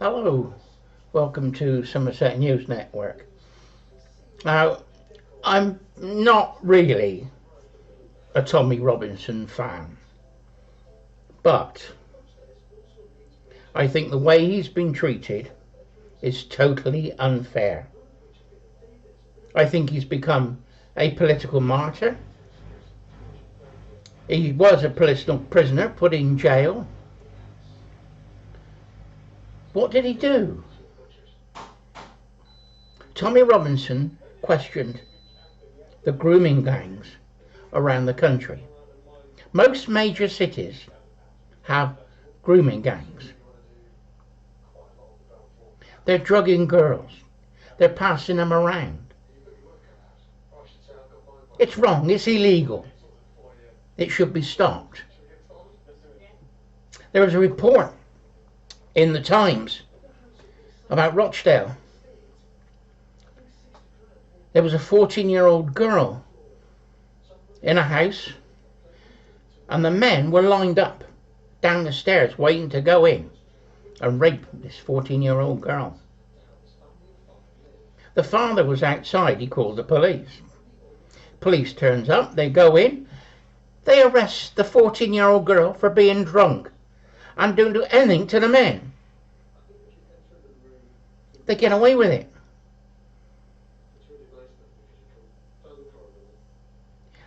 Hello, welcome to Somerset News Network. Now, I'm not really a Tommy Robinson fan, but I think the way he's been treated is totally unfair. I think he's become a political martyr. He was a political prisoner put in jail. What did he do? Tommy Robinson questioned the grooming gangs around the country. Most major cities have grooming gangs. They're drugging girls. They're passing them around. It's wrong. It's illegal. It should be stopped. There was a report in the Times about Rochdale. There was a 14-year-old girl in a house, and the men were lined up down the stairs waiting to go in and rape this 14-year-old girl. The father was outside. He called the police. Police turns up. They go in. They arrest the 14-year-old girl for being drunk and don't do anything to the men. They get away with it.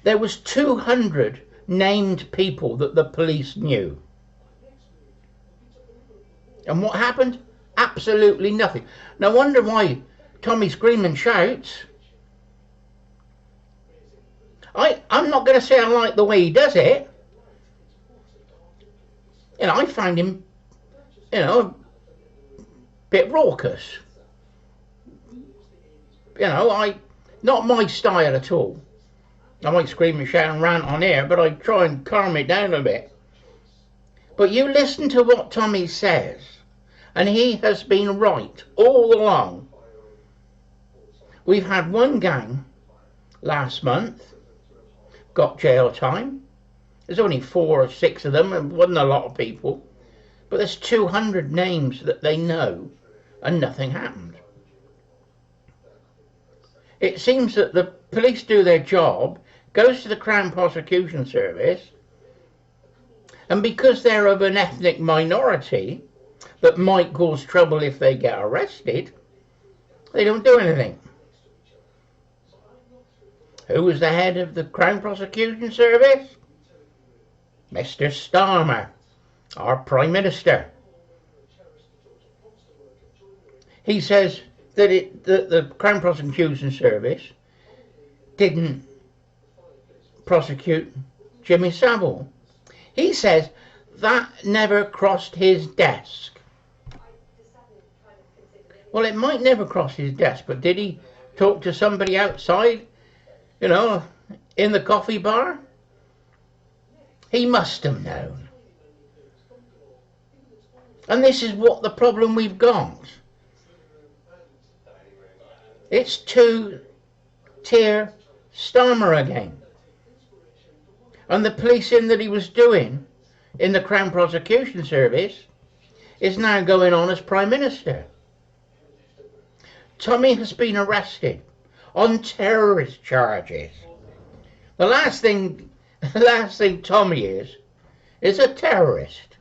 There was 200 named people that the police knew. And what happened? Absolutely nothing. No wonder why Tommy screams and shouts. I'm not going to say I like the way he does it. I find him, a bit raucous. Not my style at all. I might scream and shout and rant on air, but I try and calm it down a bit. But you listen to what Tommy says, and he has been right all along. We've had one gang last month, got jail time. There's only 4 or 6 of them, and it wasn't a lot of people. But there's 200 names that they know, and nothing happened. It seems that the police do their job, goes to the Crown Prosecution Service, and because they're of an ethnic minority that might cause trouble if they get arrested, they don't do anything. Who was the head of the Crown Prosecution Service? Mr. Starmer, our Prime Minister. He says that the Crown Prosecution Service didn't prosecute Jimmy Savile. He says that never crossed his desk. Well, it might never cross his desk, but did he talk to somebody outside, in the coffee bar? He must have known. And this is what the problem we've got. It's two-tier Starmer again. And the policing that he was doing in the Crown Prosecution Service is now going on as Prime Minister. Tommy has been arrested on terrorist charges. The last thing Tommy is a terrorist.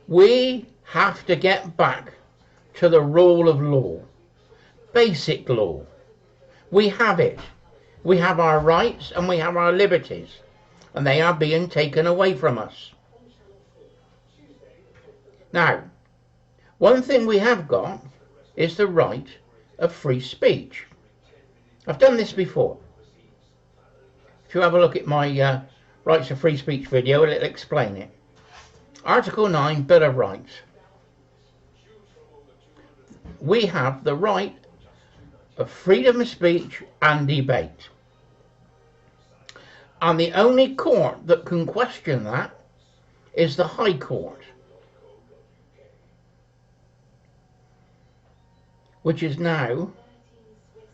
We have to get back to the rule of law, basic law. We have it. We have our rights and we have our liberties, and they are being taken away from us. Now, one thing we have got is the right of free speech. I've done this before. If you have a look at my rights of free speech video, it'll explain it. Article 9, Bill of Rights. We have the right of freedom of speech and debate. And the only court that can question that is the High Court, which is now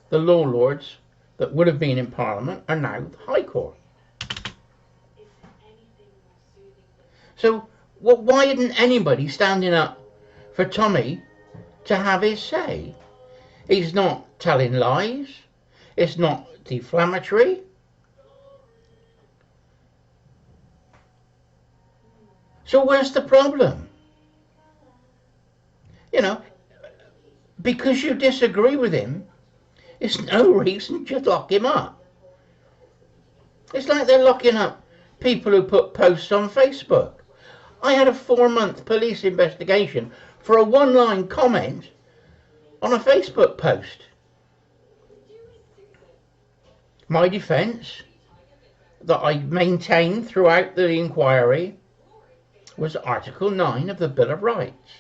the law lords that would have been in Parliament are now the High Court. So Well, why isn't anybody standing up for Tommy to have his say? He's not telling lies. It's not defamatory. So where's the problem? You know, because you disagree with him, it's no reason to lock him up. It's like they're locking up people who put posts on Facebook. I had a 4-month police investigation for a one-line comment on a Facebook post. My defence that I maintained throughout the inquiry was Article 9 of the Bill of Rights.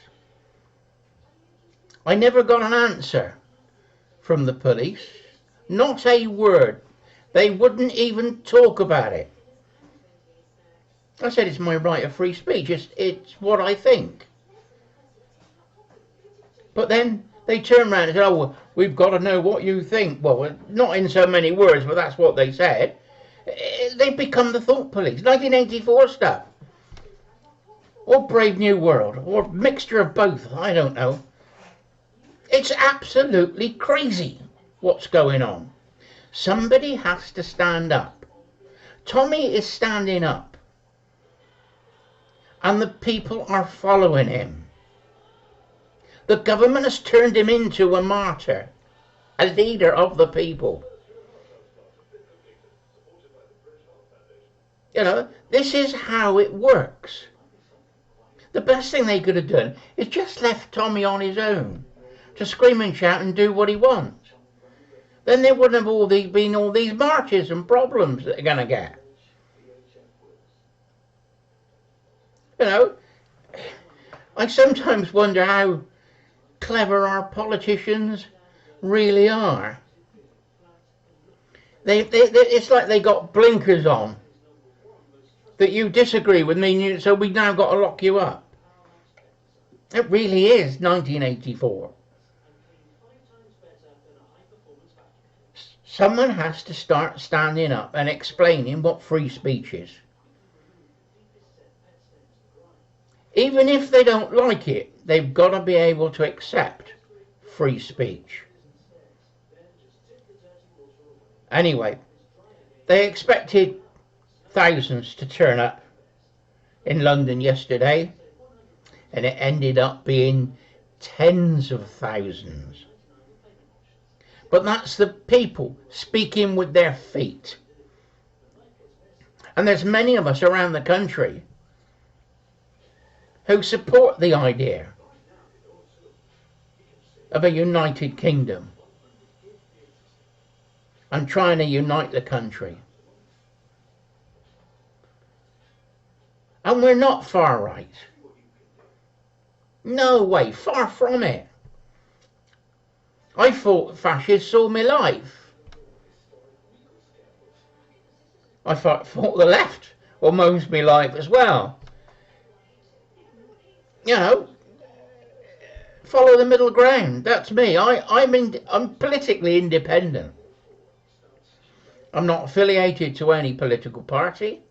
I never got an answer from the police, not a word. They wouldn't even talk about it. I said it's my right of free speech, it's what I think. But then they turned around and said, oh, well, we've got to know what you think. Well, not in so many words, but that's what they said. They've become the thought police, 1984 stuff. Or Brave New World, or mixture of both, I don't know. It's absolutely crazy what's going on. Somebody has to stand up. Tommy is standing up. And the people are following him. The government has turned him into a martyr, a leader of the people. You know, this is how it works. The best thing they could have done is just left Tommy on his own to scream and shout and do what he wants. Then there wouldn't have been all these marches and problems that they're going to get. You know, I sometimes wonder how clever our politicians really are. It's like they got blinkers on. That you disagree with me, so we've now got to lock you up. It really is 1984. Someone has to start standing up and explaining what free speech is. Even if they don't like it, they've got to be able to accept free speech. Anyway, they expected thousands to turn up in London yesterday, and it ended up being tens of thousands. But that's the people speaking with their feet. And there's many of us around the country who support the idea of a united kingdom and trying to unite the country. And we're not far right. No way, far from it. I fought fascists all my life. I fought the left all most of my life as well. You know, follow the middle ground. That's me. I'm politically independent. I'm not affiliated to any political party.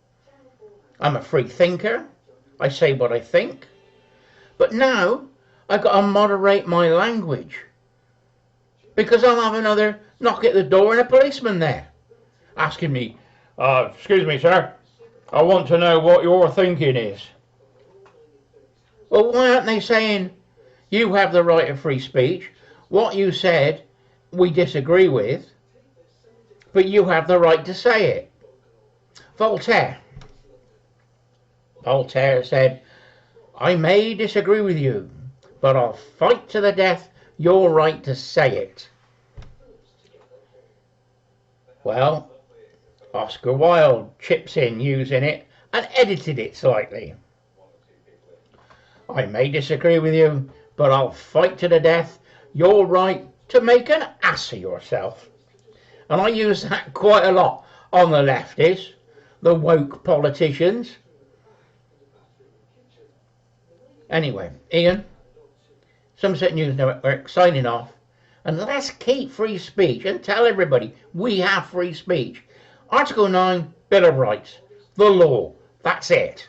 I'm a free thinker. I say what I think. But now I've got to moderate my language, because I'll have another knock at the door and a policeman there asking me, excuse me, sir, I want to know what your thinking is. Well, why aren't they saying, you have the right of free speech, what you said we disagree with, but you have the right to say it? Voltaire said, I may disagree with you, but I'll fight to the death your right to say it. Well, Oscar Wilde chips in using it and edited it slightly. I may disagree with you, but I'll fight to the death your right to make an ass of yourself. And I use that quite a lot on the lefties, the woke politicians. Anyway, Ian, Somerset News Network signing off. And let's keep free speech and tell everybody we have free speech. Article 9, Bill of Rights, the law. That's it.